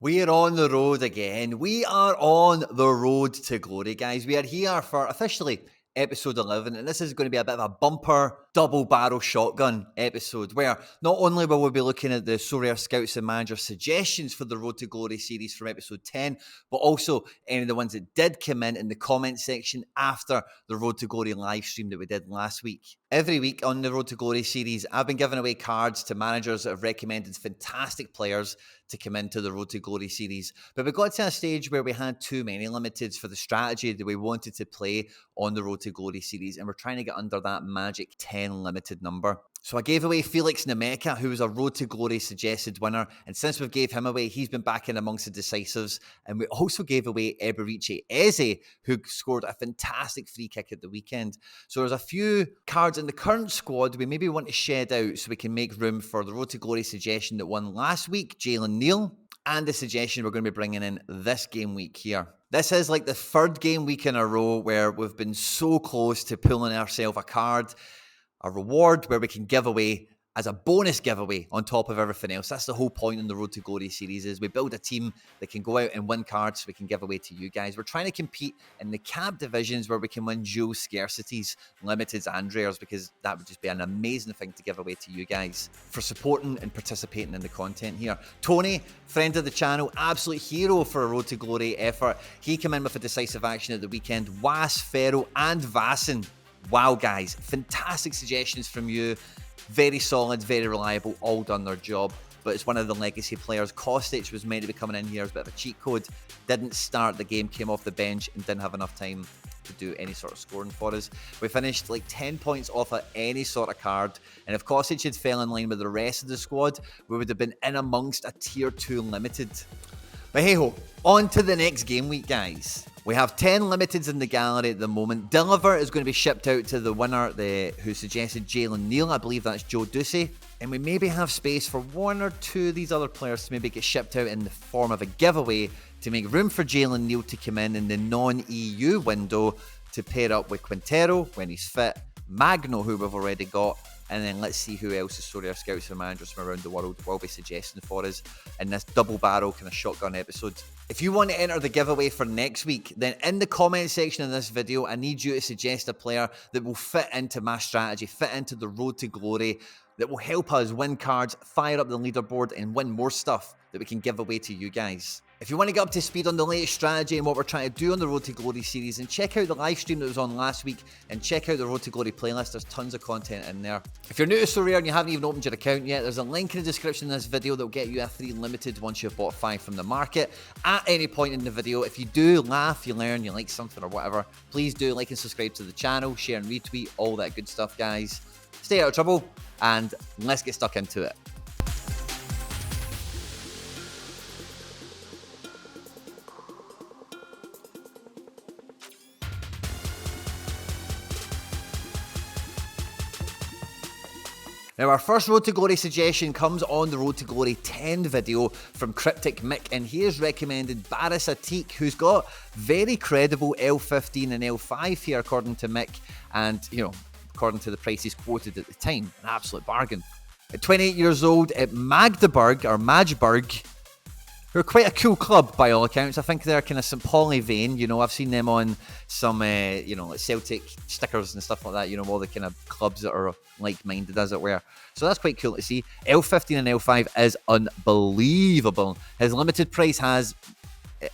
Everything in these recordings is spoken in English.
We are on the road again. We are on the road to glory, guys. We are here for officially episode 11, and this is going to be a bit of a bumper double barrel shotgun episode where not only will we be looking at the Sorare Scouts and Managers suggestions for the Road to Glory series from episode 10, but also any of the ones that did come in the comment section after the Road to Glory live stream that we did last week. Every week on the Road to Glory series, I've been giving away cards to managers that have recommended fantastic players to come into the Road to Glory series. But we got to a stage where we had too many limiteds for the strategy that we wanted to play on the Road to Glory series, and we're trying to get under that magic 10 limited number. So I gave away Felix Nemeka, who was a Road to Glory suggested winner, and since we've gave him away, he's been back in amongst the decisives. And we also gave away Eberiche Eze, who scored a fantastic free kick at the weekend. So there's a few cards in the current squad we maybe want to shed out so we can make room for the Road to Glory suggestion that won last week, Jalen Neal, and the suggestion we're going to be bringing in this game week here. This is like the third game week in a row where we've been so close to pulling ourselves a card, a reward where we can give away as a bonus giveaway on top of everything else. That's the whole point in the Road to Glory series, is we build a team that can go out and win cards so we can give away to you guys. We're trying to compete in the cap divisions where we can win dual scarcities, limiteds and rares, because that would just be an amazing thing to give away to you guys for supporting and participating in the content here. Tony, friend of the channel, absolute hero for a Road to Glory effort. He came in with a decisive action at the weekend. Was, Ferro and Vassen. Wow, guys, fantastic suggestions from you. Very solid, very reliable, all done their job. But it's one of the legacy players. Kostic was meant to be coming in here as a bit of a cheat code. Didn't start the game, came off the bench and didn't have enough time to do any sort of scoring for us. We finished like 10 points off of any sort of card. And if Kostic had fell in line with the rest of the squad, we would have been in amongst a tier 2 limited. But hey ho, on to the next game week, guys. We have 10 limiteds in the gallery at the moment. Deliver is going to be shipped out to the winner who suggested Jalen Neal. I believe that's Joe Ducey. And we maybe have space for one or two of these other players to maybe get shipped out in the form of a giveaway to make room for Jalen Neal to come in the non-EU window to pair up with Quintero when he's fit, Magno, who we've already got, and then let's see who else is Sorare Scouts and Managers from around the world will be suggesting for us in this double barrel kind of shotgun episode. If you want to enter the giveaway for next week, then in the comment section of this video, I need you to suggest a player that will fit into my strategy, fit into the Road to Glory, that will help us win cards, fire up the leaderboard, and win more stuff that we can give away to you guys. If you want to get up to speed on the latest strategy and what we're trying to do on the Road to Glory series, then check out the live stream that was on last week and check out the Road to Glory playlist. There's tons of content in there. If you're new to Sorare and you haven't even opened your account yet, there's a link in the description of this video that will get you a free limited once you've bought 5 from the market. At any point in the video, if you do laugh, you learn, you like something or whatever, please do like and subscribe to the channel, share and retweet, all that good stuff, guys. Stay out of trouble, and let's get stuck into it. Now, our first Road to Glory suggestion comes on the Road to Glory 10 video from Cryptic Mick, and he has recommended Barris Atik, who's got very credible L15 and L5 here, according to Mick, and, you know, according to the prices quoted at the time, an absolute bargain. At 28 years old, at Magdeburg, who are quite a cool club by all accounts. I think they're kind of St. Pauli vein. You know, I've seen them on some, like Celtic stickers and stuff like that. You know, all the kind of clubs that are like-minded, as it were. So that's quite cool to see. L15 and L5 is unbelievable. His limited price has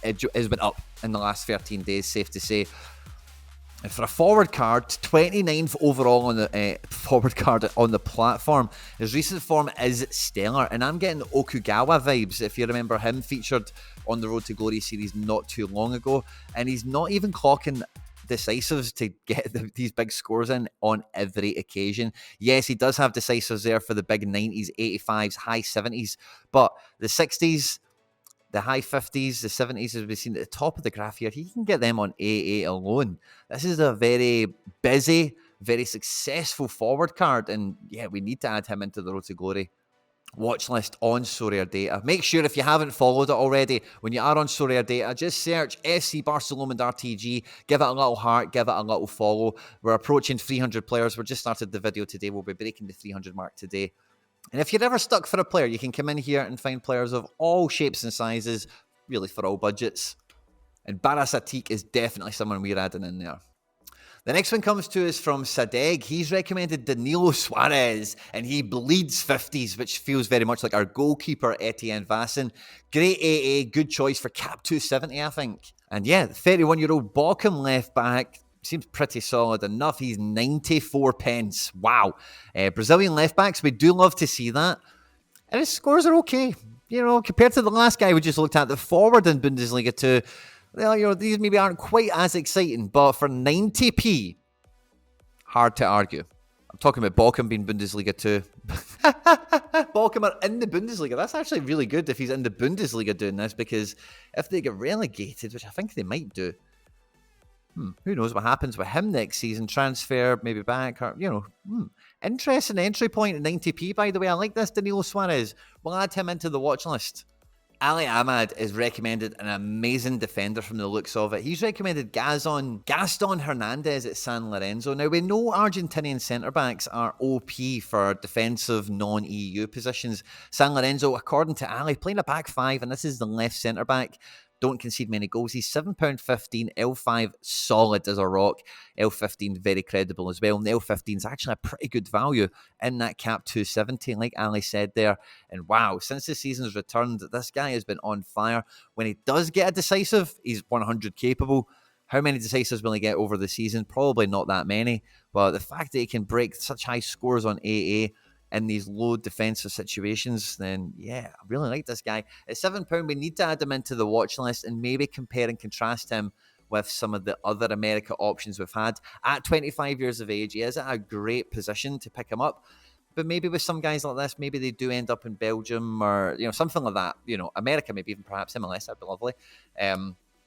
went up in the last 13 days, safe to say. And for a forward card, 29th overall on the forward card on the platform. His recent form is stellar, and I'm getting Okugawa vibes, if you remember him featured on the Road to Glory series not too long ago. And he's not even clocking decisives to get these big scores in on every occasion. Yes, he does have decisives there for the big 90s, 85s, high 70s, but the 60s, the high 50s, the 70s, as we've seen at the top of the graph here, he can get them on AA alone. This is a very busy, very successful forward card, and yeah, we need to add him into the Road to Glory watch list on Sorare Data. Make sure, if you haven't followed it already, when you are on Sorare Data, just search FC Barcelona RTG, give it a little heart, give it a little follow. We're approaching 300 players. We just started the video today. We'll be breaking the 300 mark today. And if you're ever stuck for a player, you can come in here and find players of all shapes and sizes, really for all budgets. And Barris Atik is definitely someone we're adding in there. The next one comes to us from Sadeg. He's recommended Danilo Suarez, and he bleeds 50s, which feels very much like our goalkeeper, Etienne Vassin. Great AA, good choice for cap 270, I think. And yeah, the 31-year-old Bochum left back seems pretty solid enough. He's 94 pence. Wow. Brazilian left backs, we do love to see that. And his scores are okay. Compared to the last guy we just looked at, the forward in Bundesliga 2, well, these maybe aren't quite as exciting, but for 90p, hard to argue. I'm talking about Bochum being Bundesliga 2. Bochum are in the Bundesliga. That's actually really good if he's in the Bundesliga doing this, because if they get relegated, which I think they might do, who knows what happens with him next season? Transfer, maybe back, or, interesting entry point at 90p, by the way. I like this Danilo Suarez. We'll add him into the watch list. Ali Ahmad is recommended an amazing defender from the looks of it. He's recommended Gaston Hernandez at San Lorenzo. Now, we know Argentinian centre-backs are OP for defensive non-EU positions. San Lorenzo, according to Ali, playing a back five, and this is the left centre-back. Don't concede many goals. He's £7.15. L5 solid as a rock. L15 very credible as well. And the L15 is actually a pretty good value in that cap 270, like Ali said there. And wow, since the season's returned, this guy has been on fire. When he does get a decisive, he's 100 capable. How many decisives will he get over the season? Probably not that many. But the fact that he can break such high scores on AA in these low defensive situations, then yeah, I really like this guy. At £7, we need to add him into the watch list and maybe compare and contrast him with some of the other America options we've had. At 25 years of age, he is at a great position to pick him up. But maybe with some guys like this, maybe they do end up in Belgium or, something like that. America, maybe even perhaps MLS, that'd be lovely.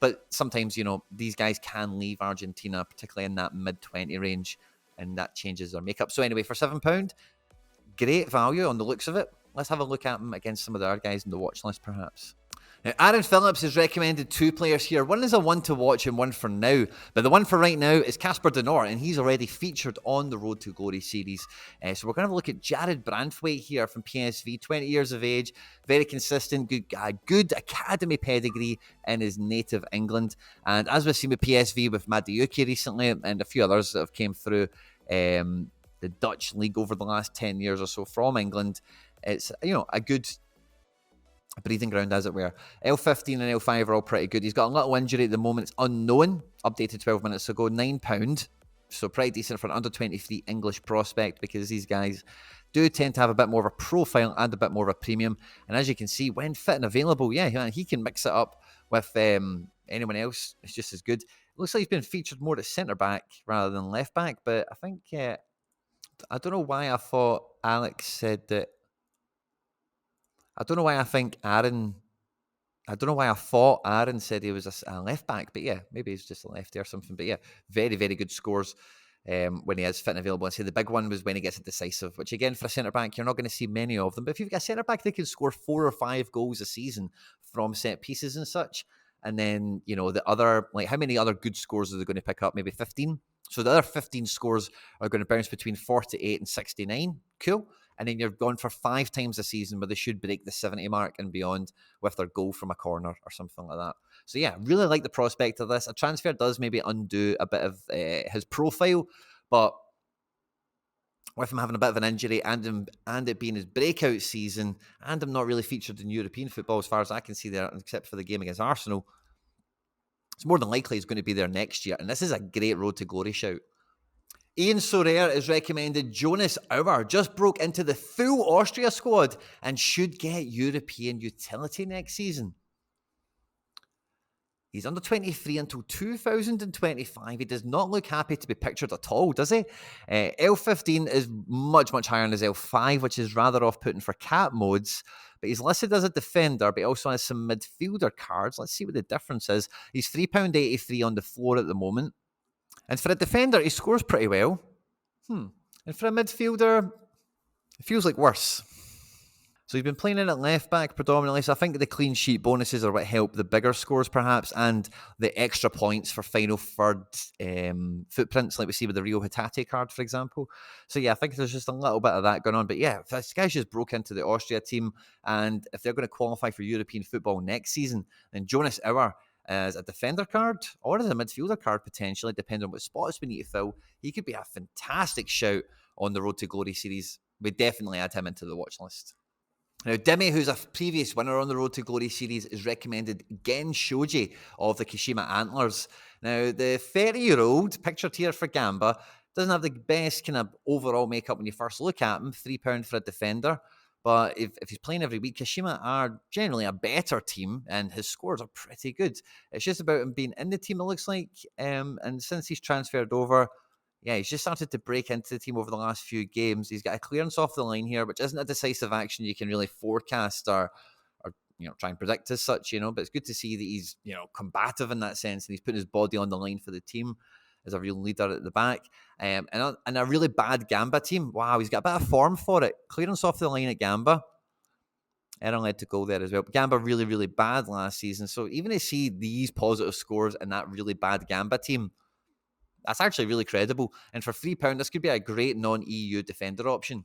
But sometimes, these guys can leave Argentina, particularly in that mid-20 range, and that changes their makeup. So anyway, for £7, great value on the looks of it. Let's have a look at him against some of the other guys in the watch list, perhaps. Now, Aaron Phillips has recommended two players here. One is a one to watch and one for now. But the one for right now is Casper De Norre, and he's already featured on the Road to Glory series. So we're going to have a look at Jared Brantley here from PSV, 20 years of age, very consistent, good academy pedigree in his native England. And as we've seen with PSV, with Madiyuki recently, and a few others that have came through the Dutch league over the last 10 years or so from England, it's, a good breathing ground, as it were. L15 and L5 are all pretty good. He's got a little injury at the moment. It's unknown. Updated 12 minutes ago. £9. So pretty decent for an under 23 English prospect, because these guys do tend to have a bit more of a profile and a bit more of a premium. And as you can see, when fit and available, yeah, he can mix it up with anyone else. It's just as good. It looks like he's been featured more at centre-back rather than left-back, but I think... I don't know why I thought Alex said that. I don't know why I thought Aaron said he was a left back, but yeah, maybe he's just a lefty or something. But yeah, very, very good scores when he is fit and available. And say the big one was when he gets a decisive, which again, for a centre back, you're not going to see many of them. But if you've got a centre back that can score 4 or 5 goals a season from set pieces and such, and then, the other, like, how many other good scores are they going to pick up? Maybe 15? So the other 15 scores are going to bounce between 48 and 69. Cool. And then you're going for 5 times a season where they should break the 70 mark and beyond with their goal from a corner or something like that. So yeah, really like the prospect of this. A transfer does maybe undo a bit of his profile, but with him having a bit of an injury and it being his breakout season, and him not really featured in European football as far as I can see there, except for the game against Arsenal, it's more than likely he's going to be there next year. And this is a great Road to Glory shout. Ian Sorare has recommended Jonas Urban. Just broke into the full Austria squad and should get European utility next season. He's under 23 until 2025. He does not look happy to be pictured at all, does he? L15 is much, much higher than his L5, which is rather off-putting for cap modes. But he's listed as a defender, but he also has some midfielder cards. Let's see what the difference is. He's £3.83 on the floor at the moment. And for a defender, he scores pretty well. And for a midfielder, it feels like worse. So he's been playing in at left back predominantly. So I think the clean sheet bonuses are what help the bigger scores perhaps, and the extra points for final third footprints like we see with the Rio Hatate card, for example. So yeah, I think there's just a little bit of that going on. But yeah, this guy's just broke into the Austria team, and if they're going to qualify for European football next season, then Jonas Urban as a defender card or as a midfielder card potentially, depending on what spots we need to fill, he could be a fantastic shout on the Road to Glory series. We definitely add him into the watch list. Now, Demi, who's a previous winner on the Road to Glory series, is recommended Gen Shoji of the Kashima Antlers. Now, the 30-year-old, pictured here for Gamba, doesn't have the best kind of overall makeup when you first look at him, £3 for a defender. But if he's playing every week, Kashima are generally a better team, and his scores are pretty good. It's just about him being in the team, it looks like. And since he's transferred over, yeah, he's just started to break into the team over the last few games. He's got a clearance off the line here, which isn't a decisive action you can really forecast or try and predict as such, But it's good to see that he's, combative in that sense, and he's putting his body on the line for the team as a real leader at the back. And a really bad Gamba team. Wow, he's got a bit of form for it. Clearance off the line at Gamba. Ehrling led to goal there as well. But Gamba really, really bad last season. So even to see these positive scores in that really bad Gamba team, that's actually really credible. And for £3, this could be a great non-EU defender option.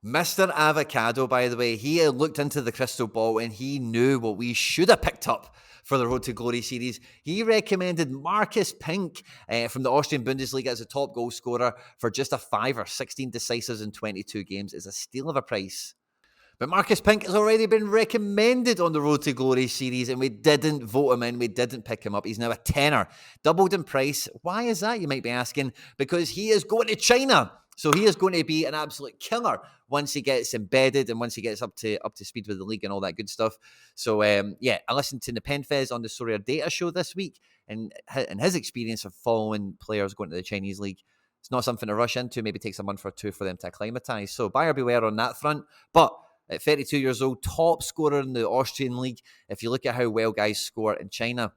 Mr. Avocado, by the way, he looked into the crystal ball and he knew what we should have picked up for the Road to Glory series. He recommended Marcus Pink from the Austrian Bundesliga as a top goal scorer for just a fiver. 16 decisives in 22 games is a steal of a price. But Marcus Pink has already been recommended on the Road to Glory series, and we didn't vote him in. We didn't pick him up. He's now a tenner, doubled in price. Why is that, you might be asking? Because he is going to China. So he is going to be an absolute killer once he gets embedded and once he gets up to speed with the league and all that good stuff. So, I listened to Nepenthez on the Sorare Data Show this week, and his experience of following players going to the Chinese league, it's not something to rush into. Maybe takes a month or two for them to acclimatise. So buyer beware on that front. But at 32 years old, top scorer in the Austrian league. If you look at how well guys score in China,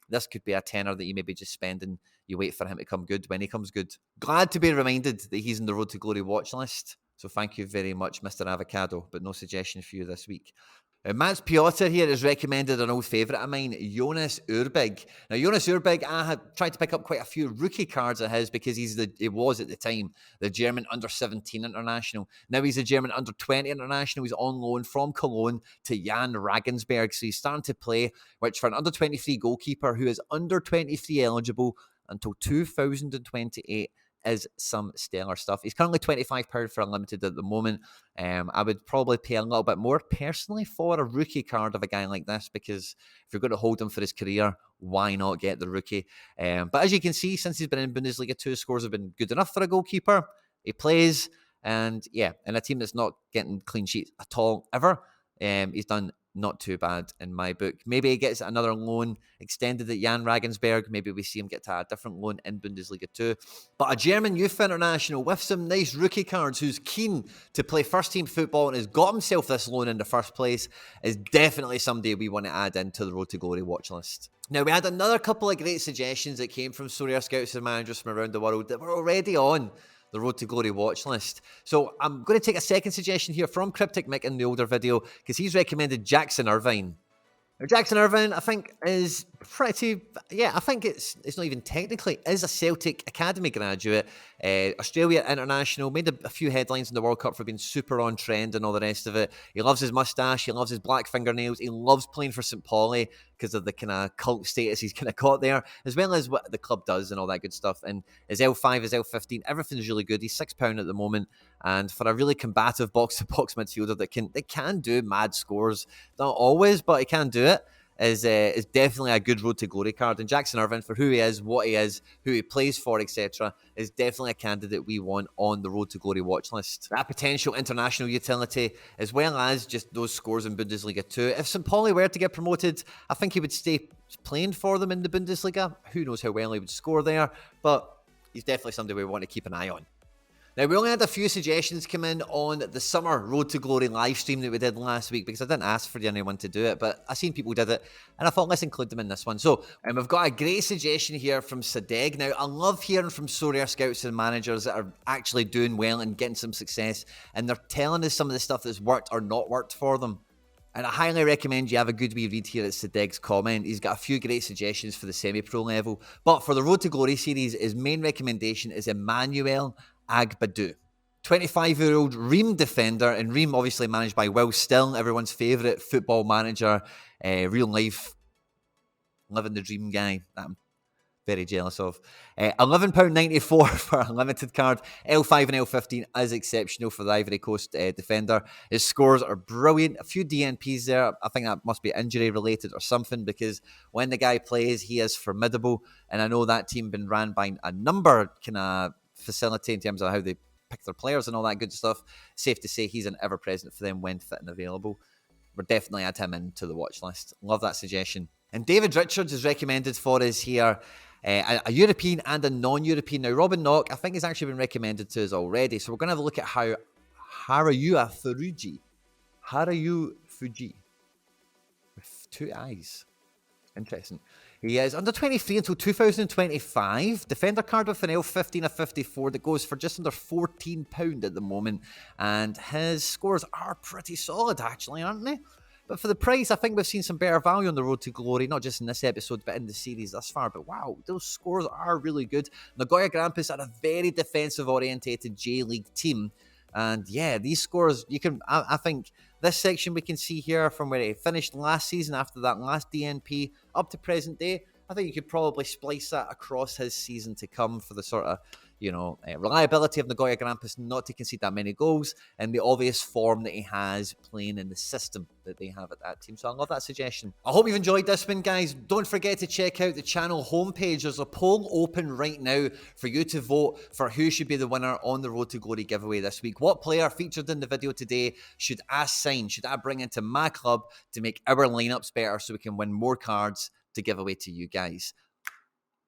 this could be a tenner that you maybe just spend and you wait for him to come good when he comes good. Glad to be reminded that he's in the Road to Glory watch list. So thank you very much, Mr. Avocado, but no suggestion for you this week. Mats Piotr here has recommended an old favourite of mine, Jonas Urban. Now, Jonas Urban, I had tried to pick up quite a few rookie cards of his because he was at the time the German under-17 international. Now he's a German under-20 international. He's on loan from Cologne to Jan Regensburg. So he's starting to play, which for an under-23 goalkeeper who is under-23 eligible until 2028 is some stellar stuff. He's currently £25 for unlimited at the moment. I would probably pay a little bit more personally for a rookie card of a guy like this, because if you're going to hold him for his career, why not get the rookie? But as you can see, since he's been in Bundesliga 2, scores have been good enough for a goalkeeper. He plays, and in a team that's not getting clean sheets at all ever, he's done not too bad in my book. Maybe he gets another loan extended at Jan Regensburg. Maybe we see him get to a different loan in Bundesliga 2. But a German youth international with some nice rookie cards who's keen to play first-team football and has got himself this loan in the first place is definitely somebody we want to add into the Road to Glory watch list. Now, we had another couple of great suggestions that came from Sorare scouts and managers from around the world that were already on the Road to Glory watch list. So I'm going to take a second suggestion here from Cryptic Mick in the older video, because he's recommended Jackson Irvine. Now, Jackson Irvine, I think, is pretty... Yeah, I think it's not even technically, is a Celtic Academy graduate. Australia international, made a few headlines in the World Cup for being super on trend and all the rest of it. He loves his moustache, he loves his black fingernails, he loves playing for St. Pauli because of the kind of cult status he's kind of got there, as well as what the club does and all that good stuff. And his L5, his L15, everything's really good. He's £6 at the moment, and for a really combative box-to-box midfielder that can do mad scores, not always, but he can do it, is definitely a good Road to Glory card. And Jackson Irvine, for who he is, what he is, who he plays for, etc., is definitely a candidate we want on the Road to Glory watch list. That potential international utility, as well as just those scores in Bundesliga 2. If St. Pauli were to get promoted, I think he would stay playing for them in the Bundesliga. Who knows how well he would score there, but he's definitely somebody we want to keep an eye on. Now, we only had a few suggestions come in on the summer Road to Glory live stream that we did last week because I didn't ask for anyone to do it, but I seen people did it and I thought let's include them in this one. So we've got a great suggestion here from Sadeg. Now, I love hearing from Sorare scouts and managers that are actually doing well and getting some success, and they're telling us some of the stuff that's worked or not worked for them. And I highly recommend you have a good wee read here at Sadeg's comment. He's got a few great suggestions for the semi-pro level. But for the Road to Glory series, his main recommendation is Emmanuel Agbadu. 25-year-old Ream defender, and Ream obviously managed by Will Still, everyone's favourite football manager, real life, living the dream guy that I'm very jealous of. £11.94 for a limited card. L5 and L15 is exceptional for the Ivory Coast defender. His scores are brilliant. A few DNPs there. I think that must be injury related or something, because when the guy plays, he is formidable. And I know that team been ran by a number kind of facility in terms of how they pick their players and all that good stuff. Safe to say he's an ever-present for them when fit and available. We're definitely add him into the watch list. Love that suggestion. And David Richards is recommended for us here. A European and a non-European. Now, Robin Knock, I think, has actually been recommended to us already. So we're going to have a look at how Harayu Fuji, with two eyes. Interesting. He is under 23 until 2025. Defender card with an L15 of 54 that goes for just under £14 at the moment. And his scores are pretty solid, actually, aren't they? But for the price, I think we've seen some better value on the Road to Glory, not just in this episode, but in the series thus far. But wow, those scores are really good. Nagoya Grampus are a very defensive-orientated J-League team. And yeah, these scores, I think this section we can see here from where he finished last season after that last DNP up to present day. I think you could probably splice that across his season to come for the sort of, reliability of Nagoya Grampus not to concede that many goals and the obvious form that he has playing in the system that they have at that team. So I love that suggestion. I hope you've enjoyed this one, guys. Don't forget to check out the channel homepage. There's a poll open right now for you to vote for who should be the winner on the Road to Glory giveaway this week. What player featured in the video today should I sign? Should I bring into my club to make our lineups better so we can win more cards to give away to you guys?